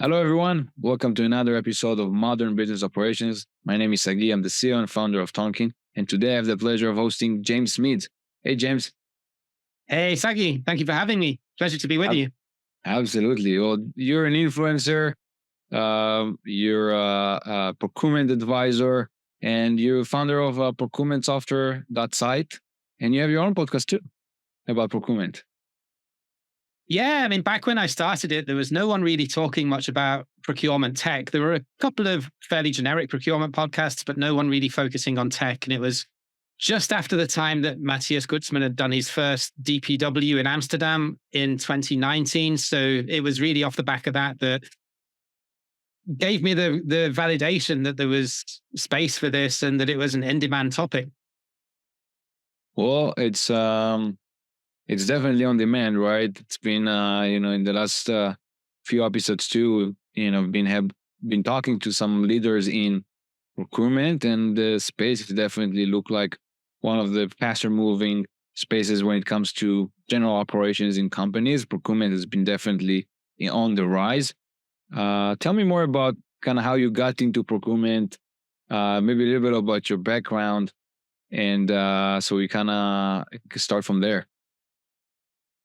Hello, everyone. Welcome to another episode of Modern Business Operations. My name is Sagi. I'm the CEO and founder of Tonkin. And today I have the pleasure of hosting James Meads. Hey, James. Hey, Sagi. Thank you for having me. Pleasure to be with you. Absolutely. Well, you're an influencer. You're a procurement advisor, and you're founder of Procurement Software site. And you have your own podcast too about procurement. Yeah, I mean, back when I started it, there was no one really talking much about procurement tech. There were a couple of fairly generic procurement podcasts, but no one really focusing on tech. And it was just after the time that Matthias Gutzman had done his first DPW in Amsterdam in 2019. So it was really off the back of that gave me the validation that there was space for this and that it was an in-demand topic. Well, it's definitely on demand, right? It's been in the last few episodes too, been talking to some leaders in procurement, and the space definitely look like one of the faster moving spaces when it comes to general operations in companies. Procurement has been definitely on the rise. Tell me more about kind of how you got into procurement, maybe a little bit about your background, and so we kind of start from there.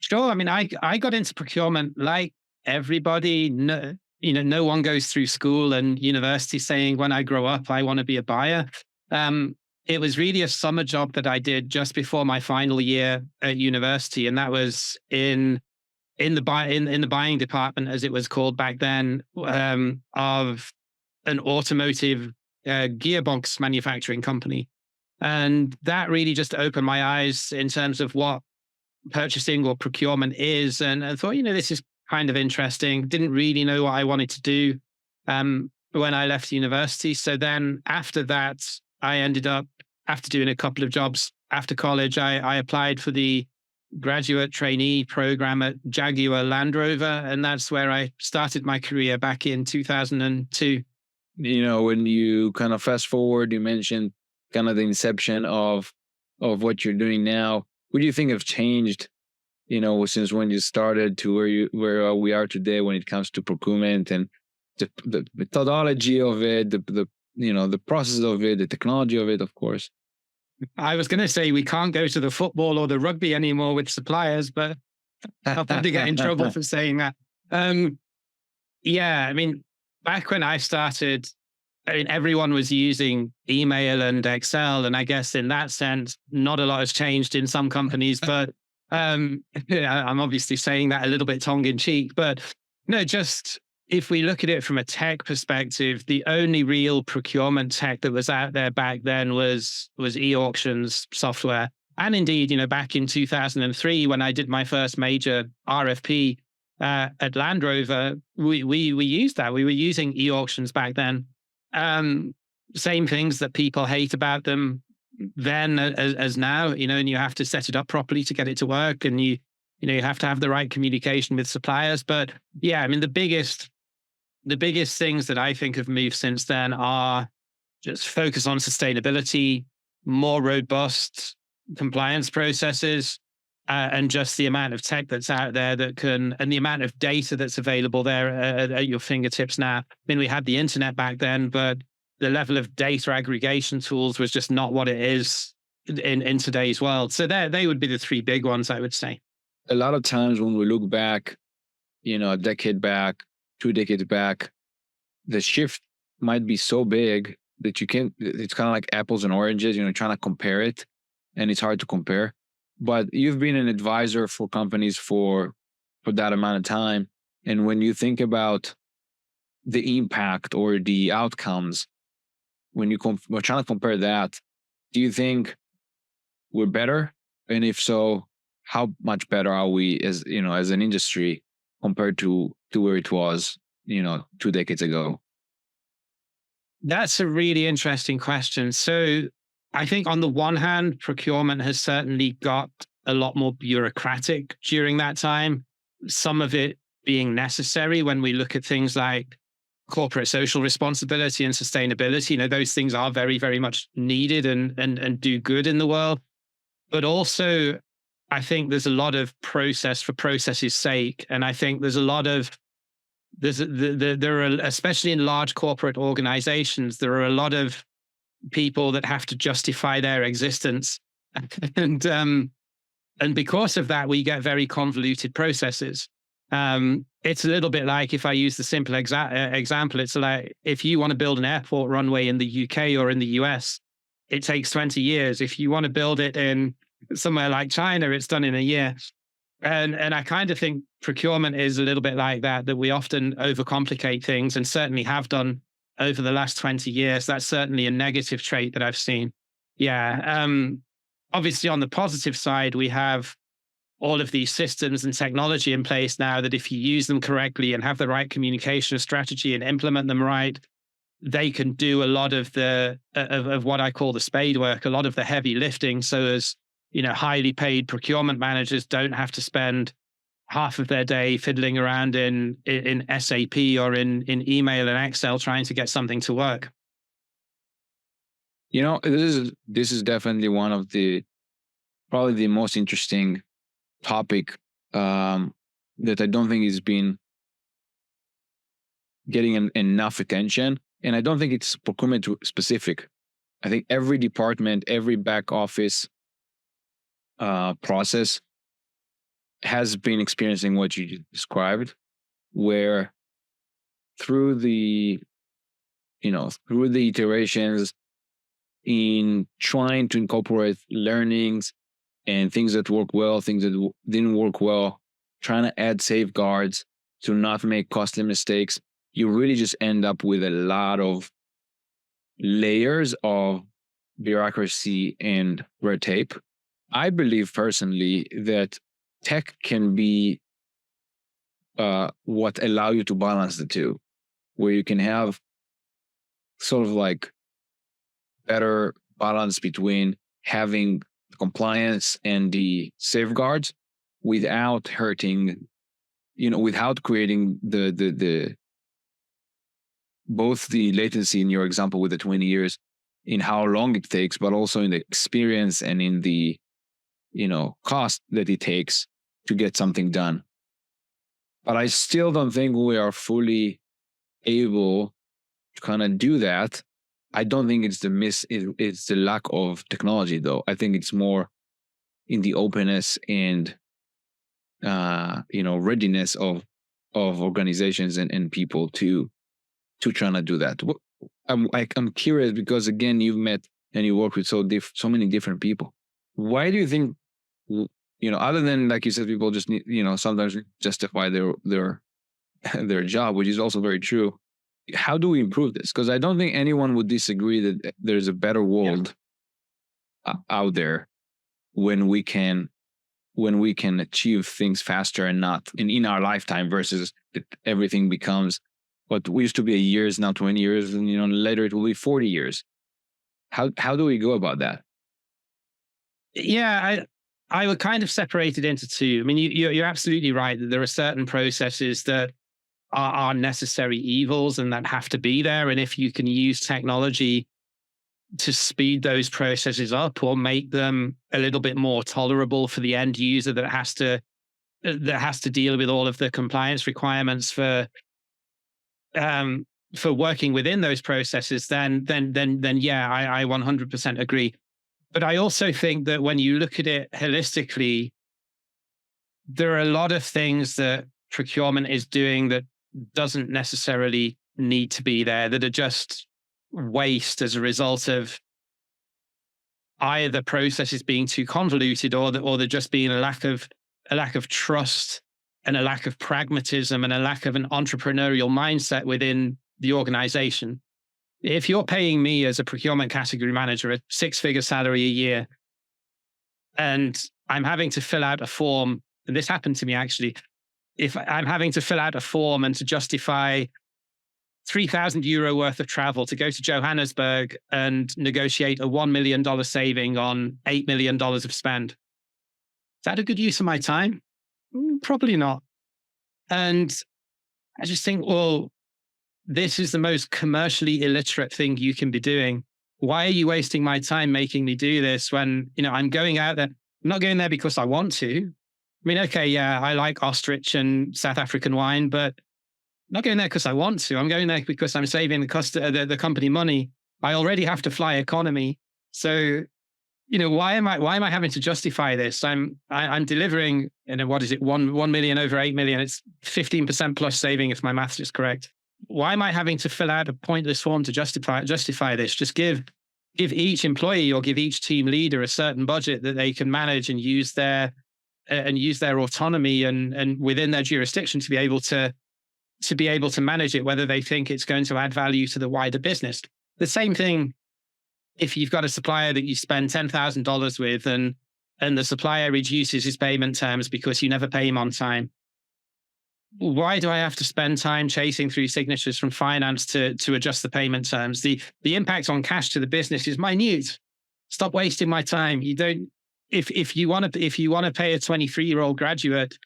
Sure. I mean, I got into procurement like everybody. No one goes through school and university saying, when I grow up, I want to be a buyer. It was really a summer job that I did just before my final year at university, and that was in the buying department, as it was called back then, of an automotive gearbox manufacturing company, and that really just opened my eyes in terms of what purchasing or procurement is. And I thought, this is kind of interesting. Didn't really know what I wanted to do when I left university. So then after that, I ended up, after doing a couple of jobs after college, I applied for the graduate trainee program at Jaguar Land Rover. And that's where I started my career back in 2002. When you kind of fast forward, you mentioned kind of the inception of what you're doing now. What do you think have changed, since when you started to where we are today when it comes to procurement and the methodology of it, the process of it, the technology of it, of course? I was going to say we can't go to the football or the rugby anymore with suppliers, but I'll probably get in trouble for saying that. Yeah, I mean, back when I started, everyone was using email and Excel, and I guess in that sense, not a lot has changed in some companies. But I'm obviously saying that a little bit tongue in cheek. But no, just if we look at it from a tech perspective, the only real procurement tech that was out there back then was e-auctions software. And indeed, back in 2003, when I did my first major RFP at Land Rover, we used that. We were using e-auctions back then. Same things that people hate about them then as now, and you have to set it up properly to get it to work, and you have to have the right communication with suppliers. But yeah, I mean, the biggest things that I think have moved since then are just focus on sustainability, more robust compliance processes, and just the amount of tech that's out there and the amount of data that's available there at your fingertips now. I mean, we had the internet back then, but the level of data aggregation tools was just not what it is in today's world. So they would be the three big ones, I would say. A lot of times when we look back, a decade back, 2 decades back, the shift might be so big that it's kind of like apples and oranges, trying to compare it, and it's hard to compare. But you've been an advisor for companies for that amount of time. And when you think about the impact or the outcomes, when we're trying to compare that, do you think we're better? And if so, how much better are we as an industry compared to where it was, 2 decades ago? That's a really interesting question. So I think on the one hand, procurement has certainly got a lot more bureaucratic during that time. Some of it being necessary when we look at things like corporate social responsibility and sustainability. Those things are very, very much needed and do good in the world. But also, I think there's a lot of process for process's sake. And I think there's a lot of there are, especially in large corporate organizations, there are a lot of people that have to justify their existence. And because of that, we get very convoluted processes. It's a little bit like, if I use the simple example, it's like if you want to build an airport runway in the UK or in the US, it takes 20 years. If you want to build it in somewhere like China, it's done in a year. And I kind of think procurement is a little bit like that we often overcomplicate things, and certainly have done over the last 20 years. That's certainly a negative trait that I've seen. Yeah. Obviously, on the positive side, we have all of these systems and technology in place now that if you use them correctly and have the right communication strategy and implement them right, they can do a lot of of what I call the spade work, a lot of the heavy lifting. So as highly paid procurement managers don't have to spend half of their day fiddling around in SAP or in email and Excel trying to get something to work. This is definitely one of probably the most interesting topic that I don't think has been getting enough attention. And I don't think it's procurement specific. I think every department, every back office process has been experiencing what you described, where through the iterations in trying to incorporate learnings and things that work well, things that didn't work well, trying to add safeguards to not make costly mistakes, you really just end up with a lot of layers of bureaucracy and red tape. I believe personally that tech can be what allow you to balance the two, where you can have sort of like better balance between having compliance and the safeguards without hurting, without creating the both the latency in your example with the 20 years in how long it takes, but also in the experience and in the cost that it takes to get something done. But I still don't think we are fully able to kind of do that. I don't think it's it's the lack of technology, though. I think it's more in the openness and readiness of organizations and people to trying to do that. I'm curious because, again, you've met and you work with so many different people. Why do you think, other than, like you said, people just need, sometimes justify their job, which is also very true. How do we improve this? Because I don't think anyone would disagree that there's a better world out there when we can achieve things faster and not in our lifetime, versus that everything becomes what we used to be a year is now 20 years, and later it will be 40 years. How do we go about that? Yeah, I would kind of separate it into two. I mean, you're absolutely right that there are certain processes that are necessary evils and that have to be there. And if you can use technology to speed those processes up or make them a little bit more tolerable for the end user that has to deal with all of the compliance requirements for working within those processes, then yeah, I 100% agree. But I also think that when you look at it holistically, there are a lot of things that procurement is doing that doesn't necessarily need to be there, that are just waste as a result of either processes being too convoluted or there just being a lack of trust and a lack of pragmatism and a lack of an entrepreneurial mindset within the organization. If you're paying me as a procurement category manager a six-figure salary a year, and I'm having to fill out a form, and this happened to me actually, if I'm having to fill out a form and to justify €3,000 worth of travel to go to Johannesburg and negotiate a $1 million saving on $8 million of spend, is that a good use of my time? Probably not. And I just think, well, this is the most commercially illiterate thing you can be doing. Why are you wasting my time making me do this when, I'm going out there? I'm not going there because I want to. I mean, okay, yeah, I like ostrich and South African wine, but not going there because I want to. I'm going there because I'm saving the company money. I already have to fly economy. So, why am I having to justify this? I'm delivering, what is it? 1 million over 8 million. It's 15% plus saving if my maths is correct. Why am I having to fill out a pointless form to justify this? Just give each employee or give each team leader a certain budget that they can manage and use their autonomy and within their jurisdiction to be able to manage it, whether they think it's going to add value to the wider business. The same thing if you've got a supplier that you spend $10,000 with and the supplier reduces his payment terms because you never pay him on time. Why do I have to spend time chasing through signatures from finance to adjust the payment terms? The impact on cash to the business is minute. Stop wasting my time. You don't. If you want to pay a 23-year-old graduate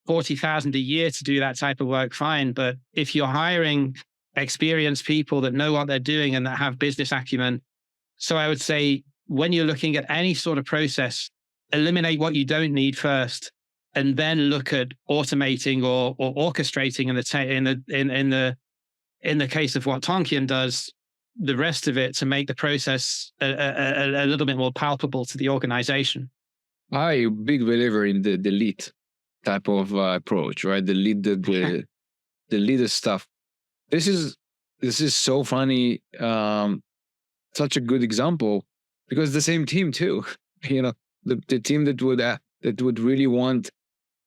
$40,000 a year to do that type of work, fine. But if you're hiring experienced people that know what they're doing and that have business acumen, so I would say when you're looking at any sort of process, eliminate what you don't need first, and then look at automating or orchestrating in the case of what Tonkean does, the rest of it to make the process a little bit more palpable to the organization. I'm a big believer in the lead type of approach, right? The leader stuff. This is so funny. Such a good example because the same team too. The team that would really want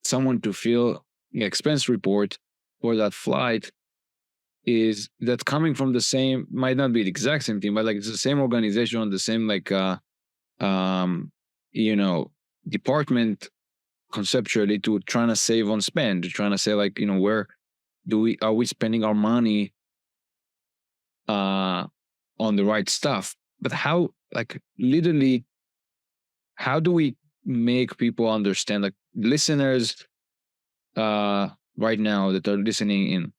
someone to fill the expense report for that flight is that coming from the same, might not be the exact same team, but like it's the same organization on the same department conceptually to trying to save on spend, to trying to say where are we spending our money on the right stuff. But how, literally, how do we make people understand, listeners right now that are listening in,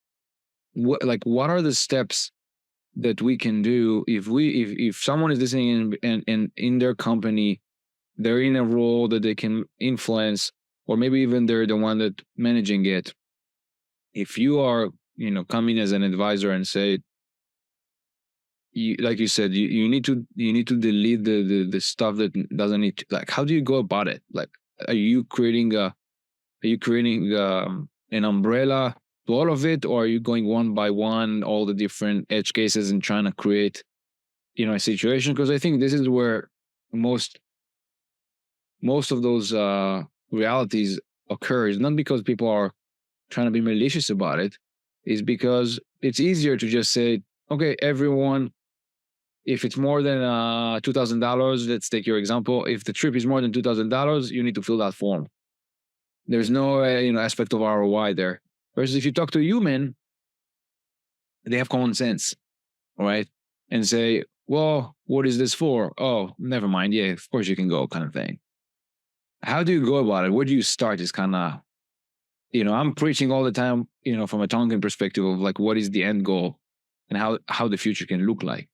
what are the steps that we can do if someone is listening in in their company, they're in a role that they can influence, or maybe even they're the one that managing it. If you are, coming as an advisor and say, like you said, you need to delete the stuff that doesn't need to, how do you go about it? Are you creating an umbrella to all of it, or are you going one by one, all the different edge cases and trying to create, a situation? Because I think this is where most of those realities occur. It's not because people are trying to be malicious about it. It's because it's easier to just say, okay, everyone, if it's more than $2,000, let's take your example. If the trip is more than $2,000, you need to fill that form. There's no aspect of ROI there. Versus if you talk to a human, they have common sense, right? And say, well, what is this for? Oh, never mind. Yeah, of course you can go, kind of thing. How do you go about it? Where do you start? Is kind of, I'm preaching all the time, from a Tonkean perspective of what is the end goal and how the future can look like.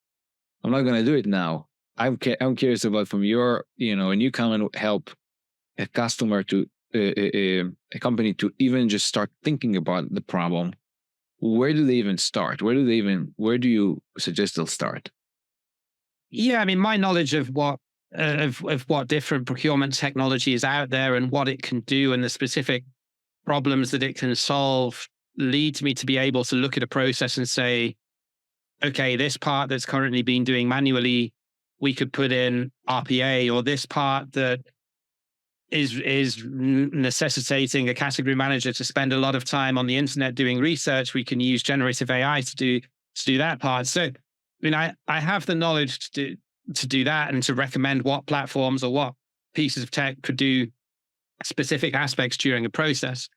I'm not going to do it now. I'm curious about from your, when you come and help a customer to a company to even just start thinking about the problem, where do they even start? Where do you suggest they'll start? Yeah, I mean, my knowledge of what different procurement technology is out there and what it can do and the specific problems that it can solve leads me to be able to look at a process and say, okay, this part that's currently being doing manually, we could put in RPA, or this part that is necessitating a category manager to spend a lot of time on the internet doing research, we can use generative AI to do that part. So, I have the knowledge to do that and to recommend what platforms or what pieces of tech could do specific aspects during a process.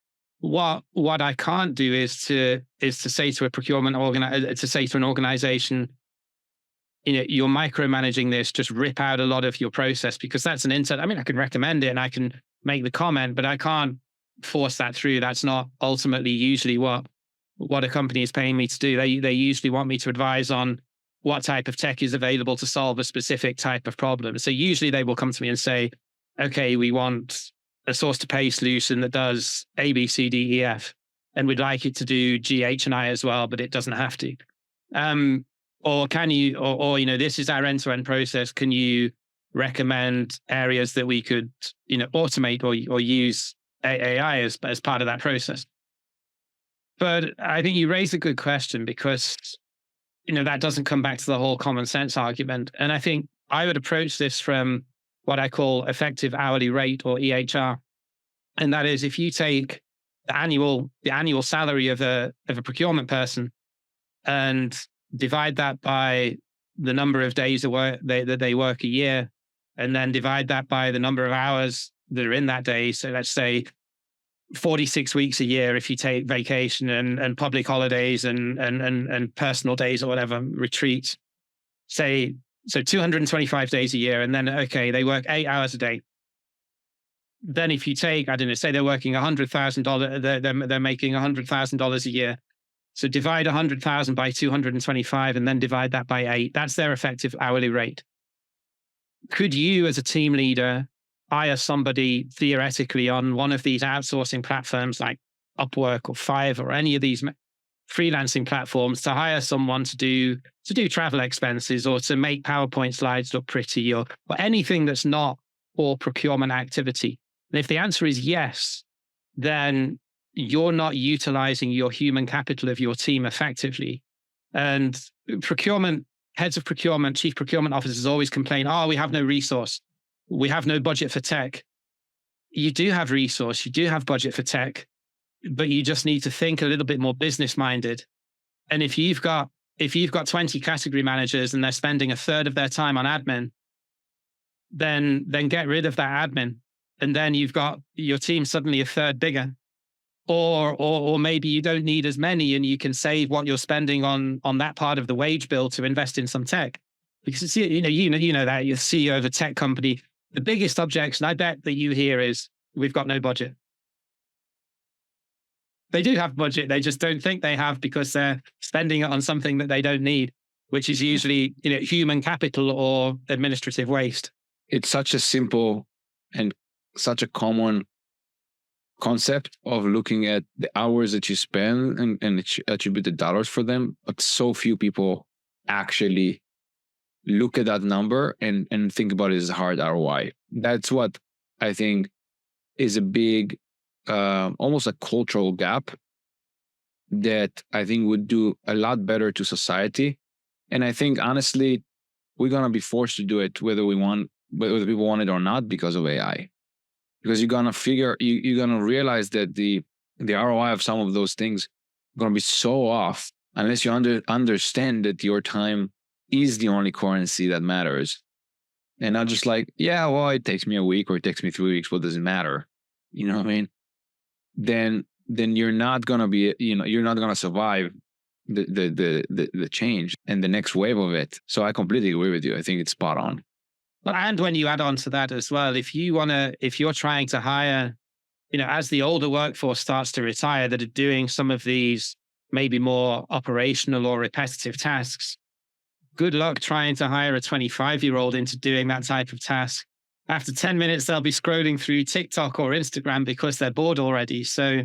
What I can't do is to say to a procurement to an organization, you're micromanaging this, just rip out a lot of your process, because that's an insight. I mean, I can recommend it and I can make the comment, but I can't force that through. That's not ultimately usually what a company is paying me to do. They usually want me to advise on what type of tech is available to solve a specific type of problem. So usually they will come to me and say, okay, we want a source to pay solution that does A, B, C, D, E, F. and we'd like it to do GH and I as well, but it doesn't have to. Or can you, or this is our end-to-end process. Can you recommend areas that we could, automate or use AI as part of that process? But I think you raise a good question, because that doesn't come back to the whole common sense argument. And I think I would approach this from what I call effective hourly rate, or EHR. And that is, if you take the annual salary of a procurement person and divide that by the number of days that they work a year, and then divide that by the number of hours that are in that day. So let's say 46 weeks a year if you take vacation and public holidays and personal days or whatever, retreats. So 225 days a year, and then, okay, they work 8 hours a day. Then if you take, I don't know, say they're working $100,000, they're making $100,000 a year. So divide 100,000 by 225 and then divide that by 8. That's their effective hourly rate. Could you, as a team leader, hire somebody theoretically on one of these outsourcing platforms like Upwork or Fiverr or any of these freelancing platforms, to hire someone to do travel expenses, or to make PowerPoint slides look pretty, or anything that's not for procurement activity? And if the answer is yes, then you're not utilizing your human capital of your team effectively. And heads of procurement, chief procurement officers always complain, we have no resource. We have no budget for tech. You do have resource, you do have budget for tech, but you just need to think a little bit more business minded. And if you've got 20 category managers and they're spending a third of their time on admin, then get rid of that admin. And then you've got your team suddenly a third bigger. Or maybe you don't need as many, and you can save what you're spending on that part of the wage bill to invest in some tech. Because it's, that you're CEO of a tech company, the biggest objection I bet that you hear is, we've got no budget. They do have budget, they just don't think they have, because they're spending it on something that they don't need, which is usually human capital or administrative waste. It's such a simple and such a common concept of looking at the hours that you spend and attribute the dollars for them, but so few people actually look at that number and think about it as a hard ROI. That's what I think is a big, almost a cultural gap that I think would do a lot better to society. And I think, honestly, we're going to be forced to do it whether people want it or not, because of AI. Because you're going to realize that the ROI of some of those things is going to be so off unless you understand that your time is the only currency that matters. And not just like, it takes me a week or it takes me 3 weeks. What does it matter? You know what I mean? Then you're not going to be, you're not going to survive the change and the next wave of it. So I completely agree with you. I think it's spot on. And when you add on to that as well, if you're trying to hire, as the older workforce starts to retire that are doing some of these maybe more operational or repetitive tasks, good luck trying to hire a 25-year-old into doing that type of task. After 10 minutes, they'll be scrolling through TikTok or Instagram because they're bored already. So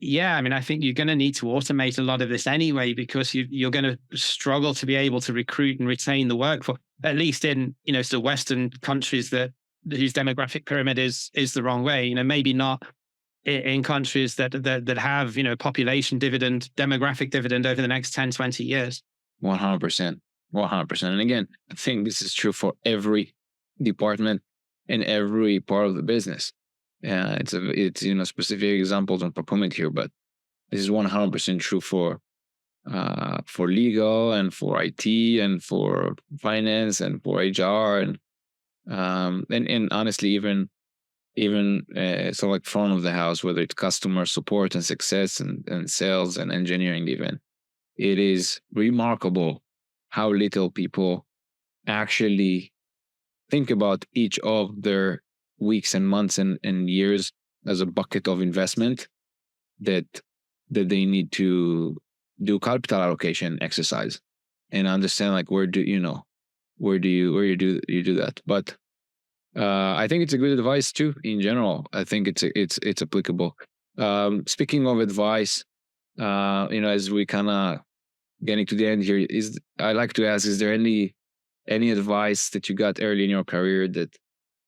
I think you're going to need to automate a lot of this anyway, because you're going to struggle to be able to recruit and retain the workforce, at least in, sort of Western countries whose demographic pyramid is the wrong way. Maybe not in countries that have, population dividend, demographic dividend over the next 10, 20 years. 100%. 100%. And again, I think this is true for every department and every part of the business. It's specific examples on procurement here, but this is 100% true for legal and for IT and for finance and for HR and honestly even so like front of the house, whether it's customer support and success and sales and engineering even. It is remarkable how little people actually think about each of their weeks and months and years as a bucket of investment that they need to do capital allocation exercise and understand like where do you do that. But I think it's a good advice too in general. I think it's applicable. Speaking of advice, as we kind of getting to the end here, I like to ask: is there any advice that you got early in your career that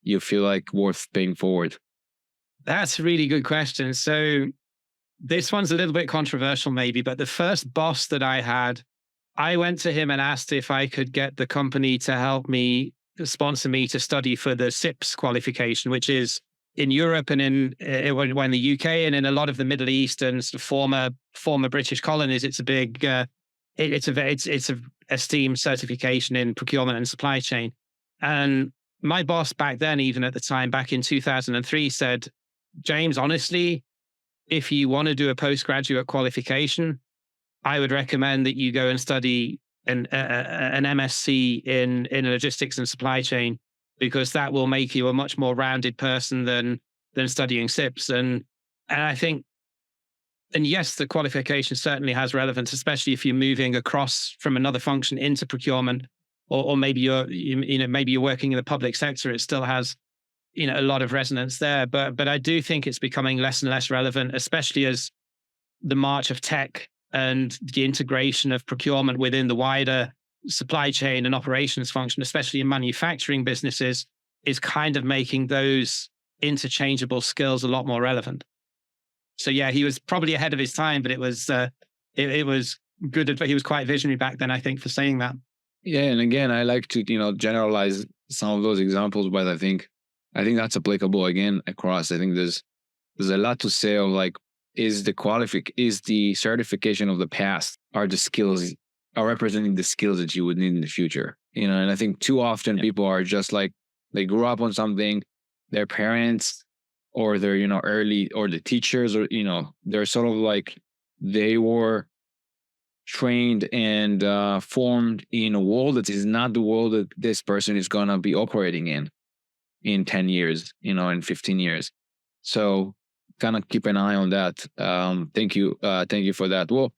you feel like worth paying forward? That's a really good question. So this one's a little bit controversial, maybe, but the first boss that I had, I went to him and asked if I could get the company to help me sponsor me to study for the SIPS qualification, which is in Europe and in the UK and in a lot of the Middle East and sort of former British colonies. It's a big it's a esteemed certification in procurement and supply chain. And my boss back then, even at the time, back in 2003, said, James, honestly, if you want to do a postgraduate qualification, I would recommend that you go and study an MSc in logistics and supply chain, because that will make you a much more rounded person than studying SIPs. And I think, and yes, the qualification certainly has relevance, especially if you're moving across from another function into procurement, or maybe maybe you're working in the public sector. It still has a lot of resonance there. But I do think it's becoming less and less relevant, especially as the march of tech and the integration of procurement within the wider supply chain and operations function, especially in manufacturing businesses, is kind of making those interchangeable skills a lot more relevant. So yeah, he was probably ahead of his time, but it was good. He was quite visionary back then, I think, for saying that. Yeah, and again, I like to generalize some of those examples, but I think that's applicable again across. I think there's a lot to say of like, is the certification of the past, are the skills are representing the skills that you would need in the future. And I think too often people are just like, they grew up on something, their parents or their early, or the teachers, or they're sort of like, they were trained and formed in a world that is not the world that this person is going to be operating in 10 years, in 15 years. So kind of keep an eye on that. Thank you for that. Well,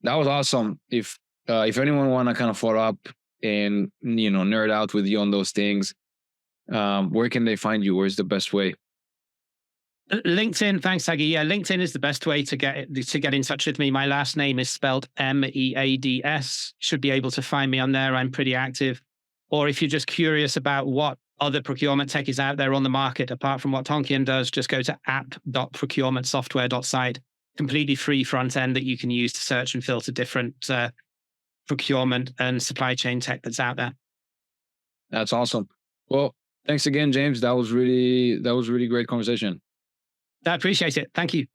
that was awesome. If anyone want to kind of follow up and nerd out with you on those things, where can they find you? Where's the best way? LinkedIn. Thanks, Sagi. Yeah, LinkedIn is the best way to get in touch with me. My last name is spelled Meads. Should be able to find me on there. I'm pretty active. Or if you're just curious about what other procurement tech is out there on the market, apart from what Tonkean does, just go to app.procurementsoftware.site. Completely free front end that you can use to search and filter different procurement and supply chain tech that's out there. That's awesome. Well, thanks again, James. That was really great conversation. I appreciate it. Thank you.